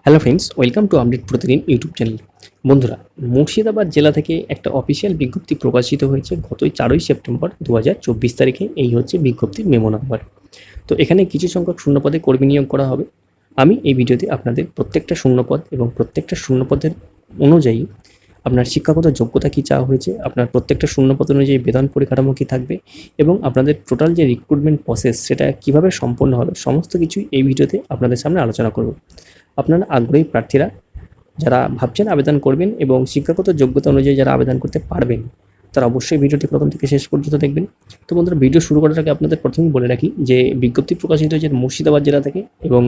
Hello friends, welcome to update প্রতিদিন YouTube channel. বন্ধুরা, মুর্শিদাবাদ জেলা থেকে একটা অফিসিয়াল বিজ্ঞপ্তি প্রকাশিত হয়েছে গত 4ই সেপ্টেম্বর 2024 তারিখে। এই হচ্ছে বিজ্ঞপ্তির মেমো নাম্বার। তো এখানে কিছু সংখ্যক শূন্যপদে কর্মী নিয়োগ করা হবে। আমি এই ভিডিওতে আপনাদের প্রত্যেকটা শূন্যপদ এবং প্রত্যেকটা শূন্যপদের অনুযায়ী আপনার শিক্ষাগত যোগ্যতা কী চাওয়া হয়েছে, আপনার প্রত্যেকটা শূন্যপদ অনুযায়ী বেতন পরিকাঠামো কী থাকবে এবং আপনাদের টোটাল যে রিক্রুটমেন্ট প্রসেস সেটা কীভাবে সম্পন্ন হবে, সমস্ত কিছুই এই ভিডিওতে আপনাদের সামনে আলোচনা করব। আপনারা আগ্রহী প্রার্থীরা যারা ভাবছেন আবেদন করবেন এবং শিক্ষাগত যোগ্যতা অনুযায়ী যারা আবেদন করতে পারবেন, তারা অবশ্যই ভিডিওটি প্রথম থেকে শেষ পর্যন্ত দেখবেন। তো বন্ধুরা, ভিডিও শুরু করার আগে আপনাদের প্রথমেই বলে রাখি যে বিজ্ঞপ্তি প্রকাশিত হয়েছে মুর্শিদাবাদ জেলা থেকে এবং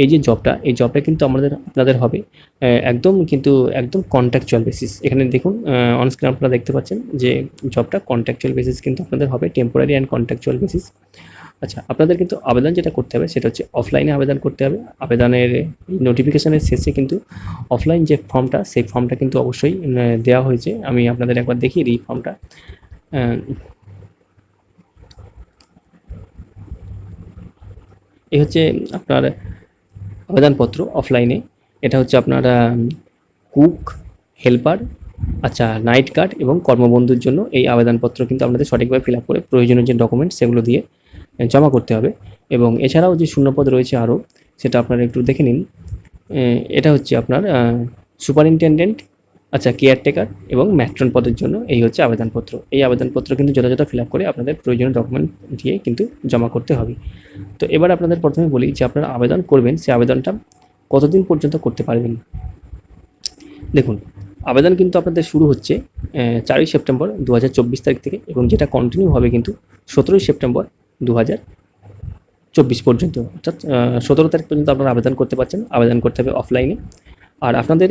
এই যে জবটা কিন্তু আপনাদের হবে একদম কন্ট্রাকচুয়াল বেসিস। এখানে দেখুন অনস্ক্রিন আপনারা দেখতে পাচ্ছেন যে জবটা কন্ট্রাকচুয়াল বেসিস কিন্তু আপনাদের হবে, টেম্পোরারি অ্যান্ড কন্ট্রাকচুয়াল বেসিস। আচ্ছা, আপনাদের কিন্তু আবেদন যেটা করতে হবে সেটা হচ্ছে অফলাইনে আবেদন করতে হবে। আবেদনের নোটিফিকেশনের শেষে কিন্তু অফলাইন যে ফর্মটা, সেই ফর্মটা কিন্তু অবশ্যই দেওয়া হয়েছে। আমি আপনাদের একবার দেখিয়ে দিই ফর্মটা। এই হচ্ছে আপনার আবেদনপত্র অফলাইনে। এটা হচ্ছে আপনার কুক, হেল্পার, আচ্ছা, নাইট গার্ড এবং কর্মবন্ধুর জন্য এই আবেদনপত্র কিন্তু আপনাদের সঠিকভাবে ফিল আপ করে প্রয়োজনীয় যে ডকুমেন্টস সেগুলো দিয়ে জমা করতে হবে। এবং এছাড়াও যে শূন্যপদ রয়েছে আরও, সেটা আপনারা একটু দেখে নিন। এটা হচ্ছে আপনার সুপারিনটেনডেন্ট, আচ্ছা, কেয়ারটেকার এবং ম্যাট্রন পদের জন্য এই হচ্ছে আবেদনপত্র। এই আবেদনপত্র কিন্তু যথাযথ ফিল আপ করে আপনাদের প্রয়োজনীয় ডকুমেন্ট দিয়ে কিন্তু জমা করতে হবে। তো এবার আপনাদের প্রথমে বলি যে আপনারা আবেদন করবেন, সেই আবেদনটা কতদিন পর্যন্ত করতে পারবেন। দেখুন, আবেদন কিন্তু আপনাদের শুরু হচ্ছে 4ই সেপ্টেম্বর 2024 তারিখ থেকে এবং যেটা কন্টিনিউ হবে কিন্তু 17ই সেপ্টেম্বর 2024 পর্যন্ত, অর্থাৎ 17 তারিখ পর্যন্ত আপনারা আবেদন করতে পারছেন। আবেদন করতে হবে অফলাইনে। আর আপনাদের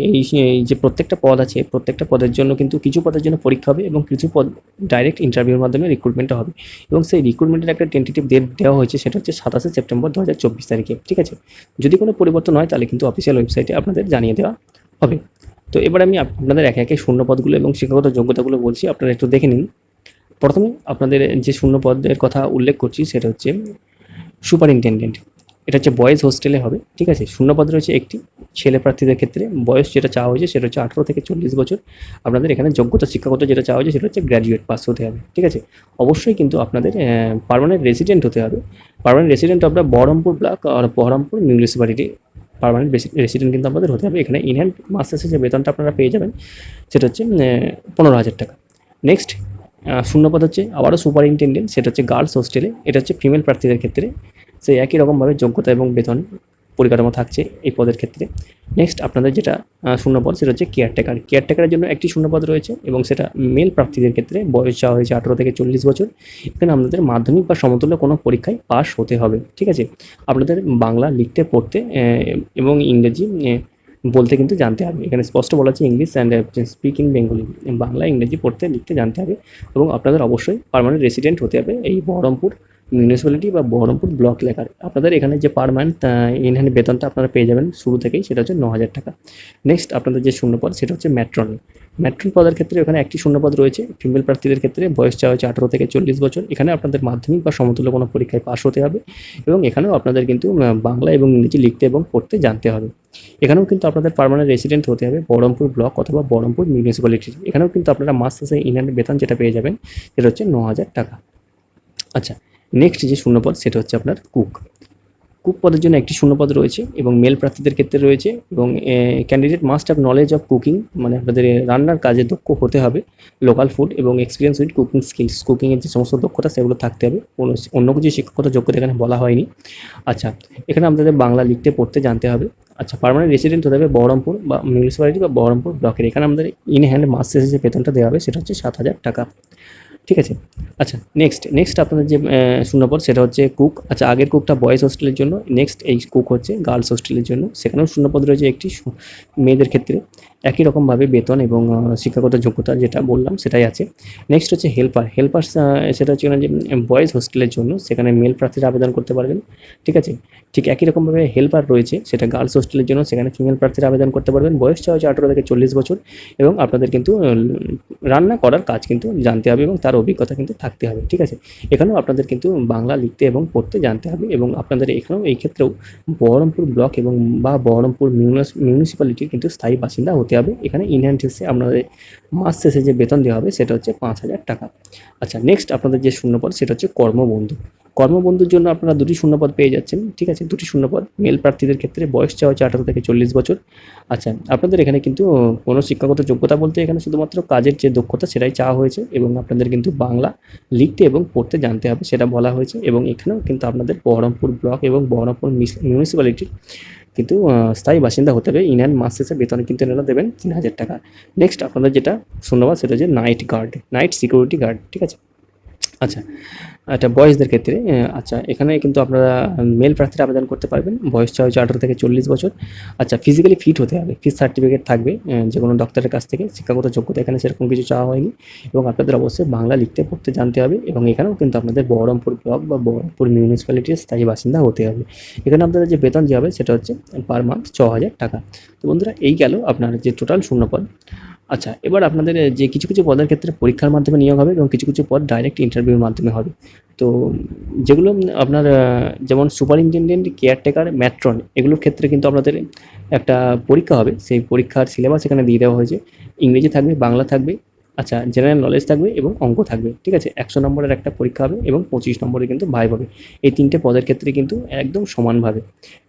এই যে প্রত্যেকটা পদ আছে, প্রত্যেকটা পদের জন্য কিন্তু কিছু পদের জন্য পরীক্ষা হবে এবং কিছু পদ ডাইরেক্ট ইন্টারভিউর মাধ্যমে রিক্রুটমেন্টটা হবে এবং সেই রিক্রুটমেন্টের একটা টেন্টেটিভ ডেট দেওয়া হয়েছে, সেটা হচ্ছে 27 সেপ্টেম্বর 2024 তারিখে। ঠিক আছে, যদি কোনো পরিবর্তন হয় তাহলে কিন্তু অফিসিয়াল ওয়েবসাইটে আপনাদের জানিয়ে দেওয়া হবে। তো এবার আমি আপনাদের একে একে শূন্যপদগুলো এবং শিক্ষাগত যোগ্যতাগুলো বলছি, আপনারা একটু দেখে নিন। প্রথমে আপনাদের যে শূন্যপদের কথা উল্লেখ করছি সেটা হচ্ছে সুপারিনটেনডেন্ট। এটা হচ্ছে বয়েজ হোস্টেলে হবে। ঠিক আছে, শূন্যপদ রয়েছে একটি। ছেলে প্রার্থীদের ক্ষেত্রে বয়স যেটা চাওয়া হয়েছে সেটা হচ্ছে 18 থেকে 40 বছর। আপনাদের এখানে যোগ্যতা শিক্ষাগত যেটা চাওয়া হয়েছে সেটা হচ্ছে গ্র্যাজুয়েট পাস হতে হবে। ঠিক আছে, অবশ্যই কিন্তু আপনাদের পার্মানেন্ট রেসিডেন্ট হতে হবে। পার্মানেন্ট রেসিডেন্ট আপনার বহরমপুর ব্লক আর বহরমপুর মিউনিসিপ্যালিটি পার্মানেন্ট রেসিডেন্ট কিন্তু আপনাদের হতে হবে। এখানে ইনহ্যান্ড মাস শেষে যে বেতনটা আপনারা পেয়ে যাবেন সেটা হচ্ছে 15,000 টাকা। নেক্সট শূন্যপদ হচ্ছে আবারও সুপারিনটেন্ডেন্ট, সেটা হচ্ছে গার্লস হোস্টেলে। এটা হচ্ছে ফিমেল প্রার্থীদের ক্ষেত্রে। সেই একই রকমভাবে যোগ্যতা এবং বেতন পরিকাঠামো থাকছে এই পদের ক্ষেত্রে। নেক্সট আপনাদের যেটা শূন্যপদ সেটা হচ্ছে কেয়ারটেকার। কেয়ারটেকারের জন্য একটি শূন্যপদ রয়েছে এবং সেটা মেল প্রার্থীদের ক্ষেত্রে। বয়স চাওয়া হয়েছে 18 থেকে 40 বছর। এখানে আপনাদের মাধ্যমিক বা সমতুল্য কোনো পরীক্ষায় পাস হতে হবে। ঠিক আছে, আপনাদের বাংলা লিখতে পড়তে এবং ইংরেজি বলতে কিন্তু জানতে হবে। এখানে স্পষ্ট বলা আছে English and speak in Bengali, Bangla ইংরেজি পড়তে লিখতে জানতে হবে এবং আপনাদের অবশ্যই পার্মানেন্ট রেসিডেন্ট হতে হবে এই বহরমপুর মিউনিসিপ্যালিটি বা বহরমপুর ব্লক এলাকার। আপনাদের এখানে যে পার মান্থ ইনহ্যান্ড বেতনটা আপনারা পেয়ে যাবেন শুরু থেকেই, সেটা হচ্ছে 9,000 টাকা। নেক্সট আপনাদের যে শূন্যপদ সেটা হচ্ছে ম্যাট্রন। ম্যাট্রন পদের ক্ষেত্রে এখানে একটি শূন্যপদ রয়েছে। ফিমেল প্রার্থীদের ক্ষেত্রে বয়স চাওয়া হচ্ছে 18 থেকে 40 বছর। এখানে আপনাদের মাধ্যমিক বা সমতুল্য কোনো পরীক্ষায় পাস হতে হবে এবং এখানেও আপনাদের কিন্তু বাংলা এবং ইংরেজি লিখতে এবং পড়তে জানতে হবে। এখানেও কিন্তু আপনাদের পার্মানেন্ট রেসিডেন্ট হতে হবে বহরমপুর ব্লক অথবা বহরমপুর মিউনিসিপ্যালিটির। এখানেও কিন্তু আপনারা মাস শেষে ইনহ্যান্ড বেতন যেটা পেয়ে যাবেন সেটা হচ্ছে 9,000 টাকা। আচ্ছা, নেক্সট যে শূন্যপদ সেটা হচ্ছে আপনার কুক। কুক পদের জন্য একটি শূন্যপদ রয়েছে এবং মেল প্রার্থীদের ক্ষেত্রে রয়েছে এবং candidate must have knowledge of cooking, মানে আপনাদের রান্নার কাজে দক্ষ হতে হবে, লোকাল ফুড এবং এক্সপিরিয়েন্স উইথ কুকিং স্কিলস। কুকিংয়ের যে সমস্ত দক্ষতা সেগুলো থাকতে হবে, অন্য কিছু শিক্ষাগত যোগ্যতা এখানে বলা হয়নি। আচ্ছা, এখানে আপনাদের বাংলা লিখতে পড়তে জানতে হবে। আচ্ছা, পার্মানেন্ট রেসিডেন্ট হতে হবে বহরমপুর বা মিউনিসিপ্যালিটি বা বহরমপুর ব্লকের। এখানে আমাদের ইন হ্যান্ড মাস শেষে যে বেতনটা দেওয়া হবে সেটা হচ্ছে 7,000 টাকা। ঠিক আছে, আচ্ছা, নেক্সট আপনাদের যে শূন্যপদ সেটা হচ্ছে কুক। আচ্ছা, আগের কুকটা বয়েজ হোস্টেলের জন্য, নেক্সট এই কুক হচ্ছে গার্লস হোস্টেলের জন্য। সেখানেও শূন্যপদ রয়েছে একটি মেয়েদের ক্ষেত্রে। একই রকমভাবে বেতন এবং শিক্ষাগত যোগ্যতা যেটা বললাম সেটাই আছে। নেক্সট হচ্ছে হেল্পার। হেল্পার সেটা হচ্ছে যে বয়েজ হোস্টেলের জন্য, সেখানে মেল প্রার্থীরা আবেদন করতে পারবেন, ঠিক আছে। ঠিক একই রকমভাবে হেল্পার রয়েছে, সেটা গার্লস হোস্টেলের জন্য, সেখানে ফিমেল প্রার্থীরা আবেদন করতে পারবেন। বয়স চাওয়া হচ্ছে 18 থেকে 40 বছর এবং আপনাদের কিন্তু রান্না করার কাজ কিন্তু জানতে হবে এবং তার অভিজ্ঞতা কিন্তু থাকতে হবে, ঠিক আছে। এখানেও আপনাদের কিন্তু বাংলা লিখতে এবং পড়তে জানতে হবে এবং আপনাদের এখানেও এই ক্ষেত্রেও বহরমপুর ব্লক এবং বা বহরমপুর মিউনিসিপ্যালিটির কিন্তু স্থায়ী বাসিন্দা হতে হবে। এখানে ইনহ্যান্ড শেষে আপনাদের মাস শেষে যে বেতন দেওয়া হবে সেটা হচ্ছে 5,000 টাকা। আচ্ছা, নেক্সট আপনাদের যে শূন্যপদ সেটা হচ্ছে কর্মবন্ধু। কর্মবন্ধুর জন্য আপনারা দুটি শূন্যপদ পেয়ে যাচ্ছেন, ঠিক আছে। দুটি শূন্যপদ মেল প্রার্থীদের ক্ষেত্রে, বয়স চাওয়া হচ্ছে 18 থেকে 40 বছর। আচ্ছা, আপনাদের এখানে কিন্তু কোনো শিক্ষাগত যোগ্যতা বলতে এখানে শুধুমাত্র কাজের যে দক্ষতা সেটাই চাওয়া হয়েছে এবং আপনাদের কিন্তু বাংলা লিখতে এবং পড়তে জানতে হবে সেটা বলা হয়েছে এবং এখানেও কিন্তু আপনাদের বহরমপুর ব্লক এবং বহরমপুর মিউনিসিপ্যালিটির কিন্তু স্থায়ী বাসিন্দা হতে হবে। ইনহ্যান্ড মাস শেষে বেতন কিন্তু এনারা দেবেন 3,000 টাকা। নেক্সট আপনাদের যেটা শূন্যপদ সেটা হচ্ছে night guard, night security guard, ঠিক আছে। আচ্ছা, এটা বয়েজদের ক্ষেত্রে। আচ্ছা, এখানে কিন্তু আপনারা মেল প্রার্থীরা আবেদন করতে পারবেন। বয়স চাওয়া হচ্ছে 18 থেকে 40 বছর। আচ্ছা, ফিজিক্যালি ফিট হতে হবে, ফিট সার্টিফিকেট থাকবে যে কোনো ডক্টরের কাছ থেকে। শিক্ষাগত যোগ্যতা এখানে সেরকম কিছু চাওয়া হয়নি এবং আপনাদের অবশ্যই বাংলা লিখতে পড়তে জানতে হবে এবং এখানেও কিন্তু আপনাদের বহরমপুর ব্লক বা বহরমপুর মিউনিসিপ্যালিটির স্থায়ী বাসিন্দা হতে হবে। এখানে আপনাদের যে বেতন যে হবে সেটা হচ্ছে পার মান্থ 6,000 টাকা। তো বন্ধুরা, এই গেল আপনার যে টোটাল শূন্যপদ। আচ্ছা, এবার আপনাদের যে কিছু কিছু পদের ক্ষেত্রে পরীক্ষার মাধ্যমে নিয়োগ হবে এবং কিছু কিছু পদ ডাইরেক্ট ইন্টারভিউর মাধ্যমে হবে। তো যেগুলো আপনার যেমন সুপারিনটেনডেন্ট, কেয়ারটেকার, ম্যাট্রন, এগুলোর ক্ষেত্রে কিন্তু আপনাদের একটা পরীক্ষা হবে। সেই পরীক্ষার সিলেবাস এখানে দিয়ে দেওয়া হয়েছে। ইংরেজি থাকবে, বাংলা থাকবে, আচ্ছা, জেনারেল নলেজ থাকবে এবং অঙ্ক থাকবে, ঠিক আছে। 100 নম্বরের একটা পরীক্ষা হবে এবং 25 নম্বরে কিন্তু ভাইভ হবে। এই তিনটে পদের ক্ষেত্রে কিন্তু একদম সমানভাবে।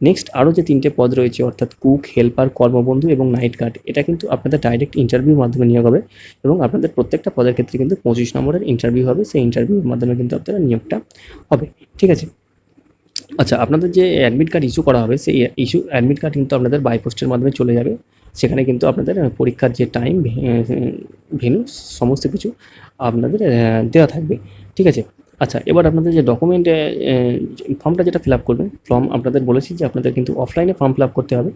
নেক্সট আরও যে তিনটে পদ রয়েছে অর্থাৎ কুক, হেল্পার, কর্মবন্ধু এবং নাইট গার্ড, এটা কিন্তু আপনাদের ডাইরেক্ট ইন্টারভিউর মাধ্যমে নিয়োগ হবে এবং আপনাদের প্রত্যেকটা পদের ক্ষেত্রে কিন্তু 25 নম্বরের ইন্টারভিউ হবে। সেই ইন্টারভিউর মাধ্যমে কিন্তু আপনারা নিয়োগটা হবে, ঠিক আছে। আচ্ছা, আপনাদের যে অ্যাডমিট কার্ড ইস্যু করা হবে সেই অ্যাডমিট কার্ড কিন্তু আপনাদের বাই পোস্টের মাধ্যমে চলে যাবে। সেখানে কিন্তু আপনাদের পরীক্ষার যে টাইম, ভেন্যু, সমস্ত কিছু আপনাদের দেওয়া থাকবে, ঠিক আছে। আচ্ছা, এবার আপনাদের যে ডকুমেন্ট ফর্মটা যেটা ফিল আপ করবেন, ফর্ম আপনাদের বলেছি যে আপনাদের কিন্তু অফলাইনে ফর্ম ফিল আপ করতে হবে।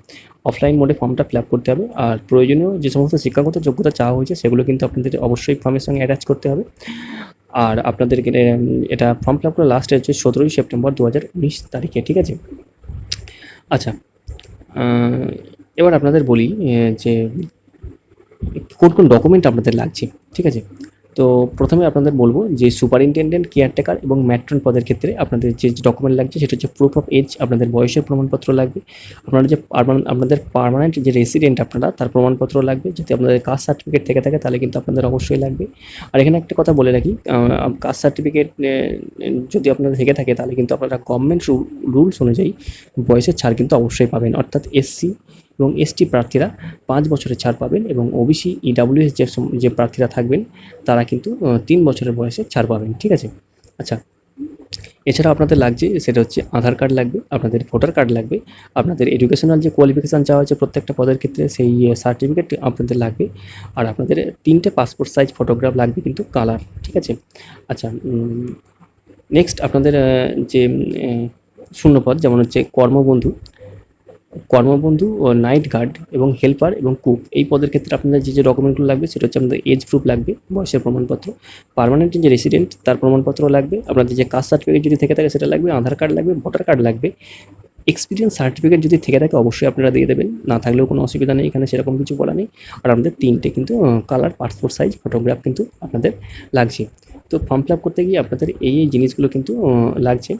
অফলাইন মোডে ফর্মটা ফিল আপ করতে হবে আর প্রয়োজনীয় যে সমস্ত শিক্ষাগত যোগ্যতা চাওয়া হয়েছে সেগুলো কিন্তু আপনাদের অবশ্যই ফর্মের সঙ্গে অ্যাটাচ করতে হবে। আর আপনাদেরকে এটা ফর্ম ফিল আপ করার লাস্ট হচ্ছে 17 সেপ্টেম্বর 2019 তারিখে, ঠিক আছে। আচ্ছা, এবার আপনাদের বলি যে কোন কোন ডকুমেন্ট আপনাদের লাগছে, ঠিক আছে। তো প্রথমে আপনাদের বলবো যে সুপারিনটেনডেন্ট, কেয়ারটেকার এবং ম্যাট্রন পদের ক্ষেত্রে আপনাদের যে ডকুমেন্ট লাগছে সেটা হচ্ছে প্রুফ অফ এজ, আপনাদের বয়সের প্রমাণপত্র লাগবে। আপনারা যে আপনাদের পার্মানেন্ট যে রেসিডেন্ট আপনারা, তার প্রমাণপত্র লাগবে। যদি আপনাদের কাস্ট সার্টিফিকেট থেকে থাকে তাহলে কিন্তু আপনাদের অবশ্যই লাগবে। আর এখানে একটা কথা বলে রাখি, কাস্ট সার্টিফিকেট যদি আপনাদের থেকে থাকে তাহলে কিন্তু আপনারা গভর্নমেন্ট রুলস অনুযায়ী বয়সের ছাড় কিন্তু অবশ্যই পাবেন। অর্থাৎ এসসি এবং এসটি প্রার্থীরা 5 বছরের ছাড় পাবেন এবং ওবিসি, ইডাব্লিউএস যে প্রার্থীরা থাকবেন তারা কিন্তু 3 বছরের বয়সে ছাড় পাবেন, ঠিক আছে। আচ্ছা, এছাড়া আপনাদের লাগছে সেটা হচ্ছে আধার কার্ড লাগবে, আপনাদের ভোটার কার্ড লাগবে, আপনাদের এডুকেশনাল যে কোয়ালিফিকেশান চাওয়া হচ্ছে প্রত্যেকটা পদের ক্ষেত্রে সেই সার্টিফিকেট আপনাদের লাগবে। আর আপনাদের 3টে পাসপোর্ট সাইজ ফটোগ্রাফ লাগবে কিন্তু কালার, ঠিক আছে। আচ্ছা, নেক্সট আপনাদের যে শূন্যপদ যেমন হচ্ছে কর্মবন্ধু ও নাইট গার্ড এবং হেল্পার এবং কুক, এই পদের ক্ষেত্রে আপনাদের যে ডকুমেন্টগুলো লাগবে সেটা হচ্ছে আপনাদের এজ প্রুফ লাগবে, বয়সের প্রমাণপত্র, পার্মানেন্ট যে রেসিডেন্ট তার প্রমাণপত্র লাগবে, আপনাদের যে কাস্ট সার্টিফিকেট যদি থেকে থাকে সেটা লাগবে, আধার কার্ড লাগবে, ভোটার কার্ড লাগবে, এক্সপিরিয়েন্স সার্টিফিকেট যদি থেকে থাকে অবশ্যই আপনারা দিয়ে দেবেন, না থাকলেও কোনো অসুবিধা নেই, এখানে সেরকম কিছু বলা নেই। আর আপনাদের 3টে কিন্তু কালার পাসপোর্ট সাইজ ফটোগ্রাফ কিন্তু আপনাদের লাগছে। তো ফর্ম ফিল আপ করতে গিয়ে আপনাদের এই জিনিসগুলো কিন্তু লাগছে,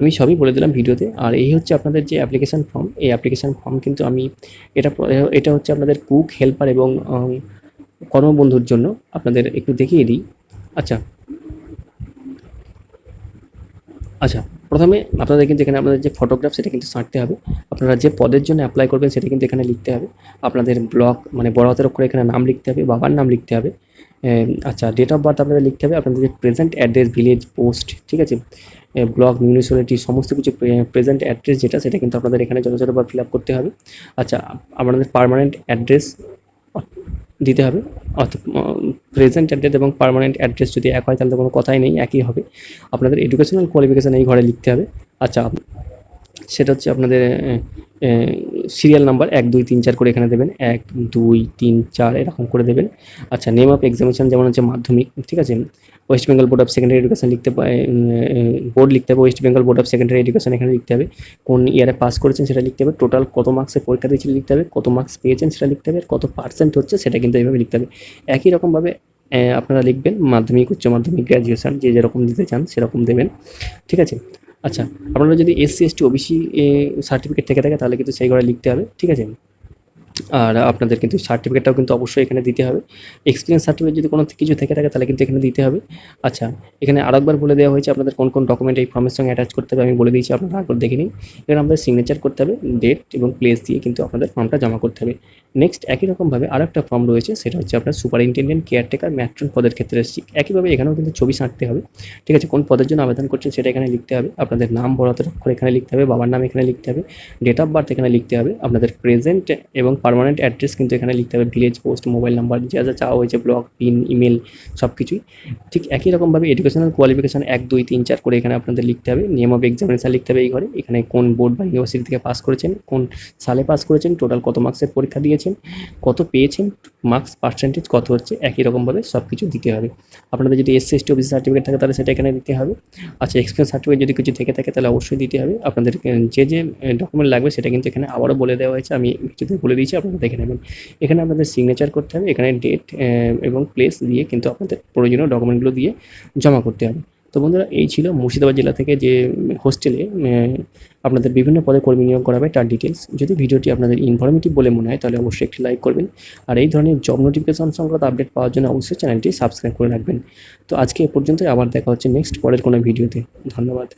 আমি সবই বলে দিলাম ভিডিওতে। আর এই হচ্ছে আপনাদের যে অ্যাপ্লিকেশান ফর্ম, এই অ্যাপ্লিকেশান ফর্ম কিন্তু আমি এটা হচ্ছে আপনাদের কুক, হেল্পার এবং কর্মবন্ধুর জন্য আপনাদের একটু দেখিয়ে দিই। আচ্ছা, প্রথমে আপনাদের কিন্তু এখানে আপনাদের যে ফটোগ্রাফ সেটা কিন্তু ছাঁটতে হবে। আপনারা যে পদের জন্য অ্যাপ্লাই করবেন সেটা কিন্তু এখানে লিখতে হবে। আপনাদের ব্লক মানে বড় হাতের অক্ষরে এখানে নাম লিখতে হবে, বাবার নাম লিখতে হবে। আচ্ছা, ডেট অফ বার্থ আপনাদের লিখতে হবে, আপনাদের যে প্রেজেন্ট অ্যাড্রেস, ভিলেজ, পোস্ট, ঠিক আছে, ব্লক, মিউনিসিপ্যালিটি, সমস্ত কিছু প্রেজেন্ট অ্যাড্রেস যেটা সেটা কিন্তু আপনাদের এখানে যথাযথভাবে ফিল আপ করতে হবে। আচ্ছা, আপনাদের পার্মানেন্ট অ্যাড্রেস দিতে হবে, অর্থাৎ প্রেজেন্ট অ্যাড্রেস এবং পার্মানেন্ট অ্যাড্রেস যদি এক হয় তাহলে তো কোনো কথাই নেই, একই হবে। আপনাদের এডুকেশনাল কোয়ালিফিকেশান এই ঘরে লিখতে হবে। আচ্ছা, সেটা হচ্ছে আপনাদের সিরিয়াল নাম্বার 1 2 3 4 করে এখানে দেবেন, 1 2 3 4 এরকম করে দেবেন। আচ্ছা, নেম অফ এক্সামিনেশন যেমন হচ্ছে মাধ্যমিক, ঠিক আছে, West Bengal board of secondary education লিখতে বোর্ড লিখতে হবে, West Bengal board of secondary education এখানে লিখতে হবে, কোন ইয়ারে পাস করেছেন সেটা লিখতে হবে, টোটাল কত মার্কসের পরীক্ষা দিয়েছিল লিখতে হবে, কত মার্কস পেয়েছেন সেটা লিখতে হবে, আর কত পার্সেন্ট হচ্ছে সেটা কিন্তু এইভাবে লিখতে হবে। একই রকমভাবে আপনারা লিখবেন মাধ্যমিক, উচ্চ মাধ্যমিক, গ্র্যাজুয়েশন যে যেরকম দিতে চান সেরকম দেবেন, ঠিক আছে। আচ্ছা, আপনারা যদি SC ST OBC সার্টিফিকেট থেকে থাকে তাহলে কিন্তু সেই ঘরে লিখতে হবে, ঠিক আছে। আর আপনাদের কিন্তু সার্টিফিকেটটাও কিন্তু অবশ্যই এখানে দিতে হবে। এক্সপিরিয়েন্স সার্টিফিকেট যদি কোনো কিছু থেকে থাকে তাহলে কিন্তু এখানে দিতে হবে। আচ্ছা, এখানে আরেকবার বলে দেওয়া হয়েছে আপনাদের কোন কোন ডকুমেন্ট এই ফর্মের সঙ্গে অ্যাটাচ করতে হবে, আমি বলে দিয়েছি, আপনারা একবার দেখে নিন। এখানে আপনাদের সিগনেচার করতে হবে, ডেট এবং প্লেস দিয়ে কিন্তু আপনাদের ফর্মটা জমা করতে হবে। নেক্সট একই রকমভাবে আরেকটা ফর্ম রয়েছে, সেটা হচ্ছে আপনার সুপারিনটেনডেন্ট, কেয়ারটেকার, ম্যাট্রন পদের ক্ষেত্রে একইভাবে এখানেও কিন্তু ছবি ছাঁটতে হবে, ঠিক আছে। কোন পদের জন্য আবেদন করছেন সেটা এখানে লিখতে হবে, আপনাদের নাম বড় হাতের অক্ষরে এখানে লিখতে হবে, বাবার নাম এখানে লিখতে হবে, ডেট অফ বার্থ এখানে লিখতে হবে, আপনাদের প্রেজেন্ট এবং পার্মানেন্ট অ্যাড্রেস কিন্তু এখানে লিখতে হবে, ভিলেজ, পোস্ট, মোবাইল নাম্বার যা যা চাওয়া হয়েছে, ব্লগ, পিন, ইমেল সব কিছুই। ঠিক একই রকমভাবে এডুকেশনাল কোয়ালিফিকেশন 1 2 3 4 করে এখানে আপনাদের লিখতে হবে, নেম অফ এক্সামিনেশন লিখতে হবে এই ঘরে, এখানে কোন বোর্ড বা ইউনিভার্সিটি থেকে পাস করেছেন, কোন সালে পাস করেছেন, টোটাল কত মার্কসের পরীক্ষা দিয়েছেন, কত পেয়েছেন, মার্কস পার্সেন্টেজ কত হচ্ছে, একই রকমভাবে সব কিছু দিতে হবে। আপনাদের যদি SC ST OBC সার্টিফিকেট থাকে তাহলে সেটা এখানে দিতে হবে। আচ্ছা, এক্সপিরিয়েন্স সার্টিফিকেট যদি কিছু থেকে থাকে তাহলে অবশ্যই দিতে হবে। আপনাদের যে যে ডকুমেন্ট লাগবে সেটা কিন্তু এখানে আবারও বলে দেওয়া হয়েছে, আমি কিছুতে বলে দিয়েছি, আপনারা দেখে নেবেন। এখানে আপনাদের সিগনেচার করতে হবে, এখানে ডেট এবং প্লেস দিয়ে কিন্তু আপনাদের প্রয়োজনীয় ডকুমেন্টগুলো দিয়ে জমা করতে হবে। তো বন্ধুরা, এই ছিল মুর্শিদাবাদ জেলা থেকে যে হোস্টেলে আপনাদের বিভিন্ন পদে কর্মী নিয়োগ করা হবে তার ডিটেলস। যদি ভিডিওটি আপনাদের ইনফরমেটিভ বলে মনে হয় তাহলে অবশ্যই একটি লাইক করবেন, আর এই ধরনের জব নোটিফিকেশন সংক্রান্ত আপডেট পাওয়ার জন্য অবশ্যই চ্যানেলটি সাবস্ক্রাইব করে রাখবেন। তো আজকে এ পর্যন্তই, আবার দেখা হচ্ছে নেক্সট পরের কোনো ভিডিওতে। ধন্যবাদ।